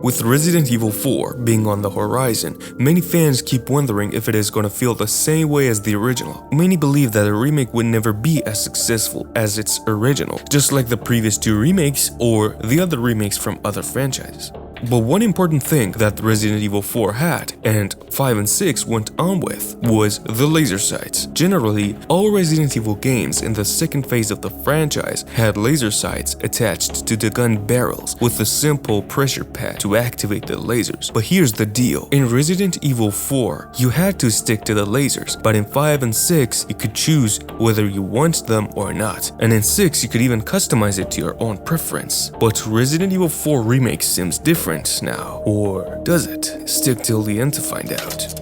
With Resident Evil 4 being on the horizon, many fans keep wondering if it is gonna feel the same way as the original. Many believe that a remake would never be as successful as its original, just like the previous 2 remakes or the other remakes from other franchises. But one important thing that Resident Evil 4 had, and 5 and 6 went on with, was the laser sights. Generally, all Resident Evil games in the second phase of the franchise had laser sights attached to the gun barrels with a simple pressure pad to activate the lasers. But here's the deal, in Resident Evil 4, you had to stick to the lasers, but in 5 and 6, you could choose whether you want them or not. And in 6, you could even customize it to your own preference. But Resident Evil 4 Remake seems different now, or does it? Stick till the end to find out.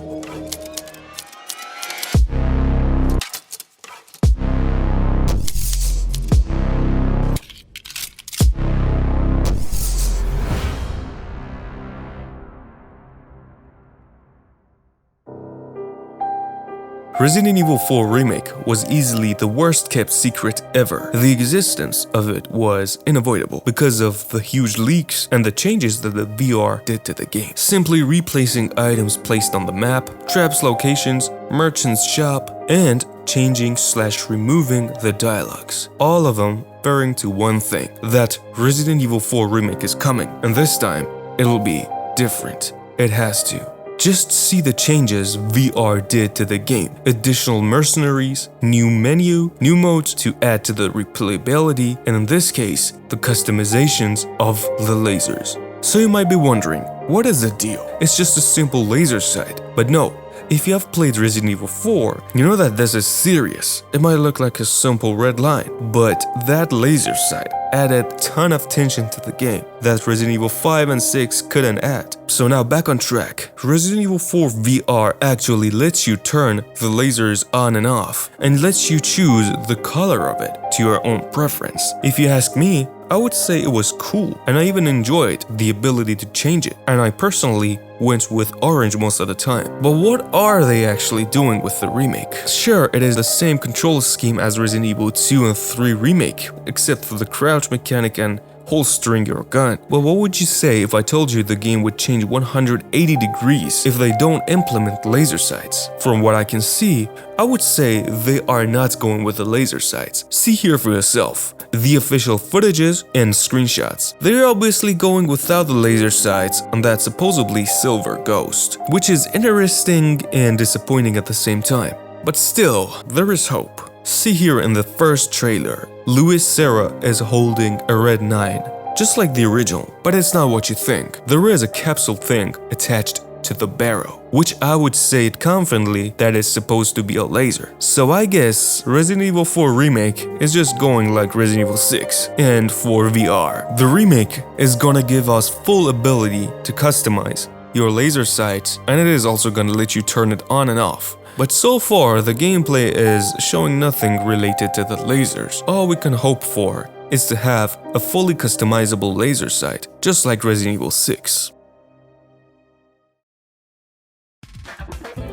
Resident Evil 4 Remake was easily the worst kept secret ever. The existence of it was unavoidable because of the huge leaks and the changes that the VR did to the game. Simply replacing items placed on the map, traps locations, merchant's shop, and changing/removing the dialogues. All of them referring to one thing, that Resident Evil 4 Remake is coming, and this time, it'll be different. It has to. Just see the changes VR did to the game. Additional mercenaries, new menu, new modes to add to the replayability, and in this case, the customizations of the lasers. So you might be wondering, what is the deal? It's just a simple laser sight. But no, if you have played Resident Evil 4, you know that this is serious. It might look like a simple red line, but that laser sight added a ton of tension to the game that Resident Evil 5 and 6 couldn't add. So now back on track, Resident Evil 4 VR actually lets you turn the lasers on and off, and lets you choose the color of it to your own preference. If you ask me, I would say it was cool, and I even enjoyed the ability to change it, and I personally went with orange most of the time. But what are they actually doing with the remake? Sure, it is the same control scheme as Resident Evil 2 and 3 Remake, except for the crouch mechanic and holstering your gun. Well, what would you say if I told you the game would change 180 degrees if they don't implement laser sights? From what I can see, I would say they are not going with the laser sights. See here for yourself. The official footages and screenshots. They're obviously going without the laser sights on that supposedly silver ghost, which is interesting and disappointing at the same time. But still, there is hope. See here in the first trailer, Louis Serra is holding a red 9, just like the original, but it's not what you think. There is a capsule thing attached to the barrel, which I would say it confidently that is supposed to be a laser. So I guess Resident Evil 4 Remake is just going like Resident Evil 6 and 4 VR. The remake is gonna give us full ability to customize your laser sights, and it is also gonna let you turn it on and off. But so far, the gameplay is showing nothing related to the lasers. All we can hope for is to have a fully customizable laser sight, just like Resident Evil 6.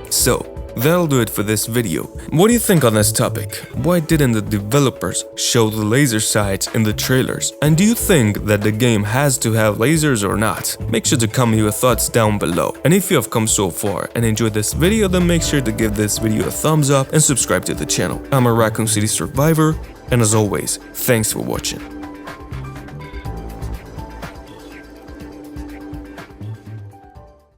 So, that'll do it for this video. What do you think on this topic? Why didn't the developers show the laser sights in the trailers? And do you think that the game has to have lasers or not? Make sure to comment your thoughts down below. And if you have come so far and enjoyed this video, then make sure to give this video a thumbs up and subscribe to the channel. I'm a Raccoon City survivor, and as always, thanks for watching.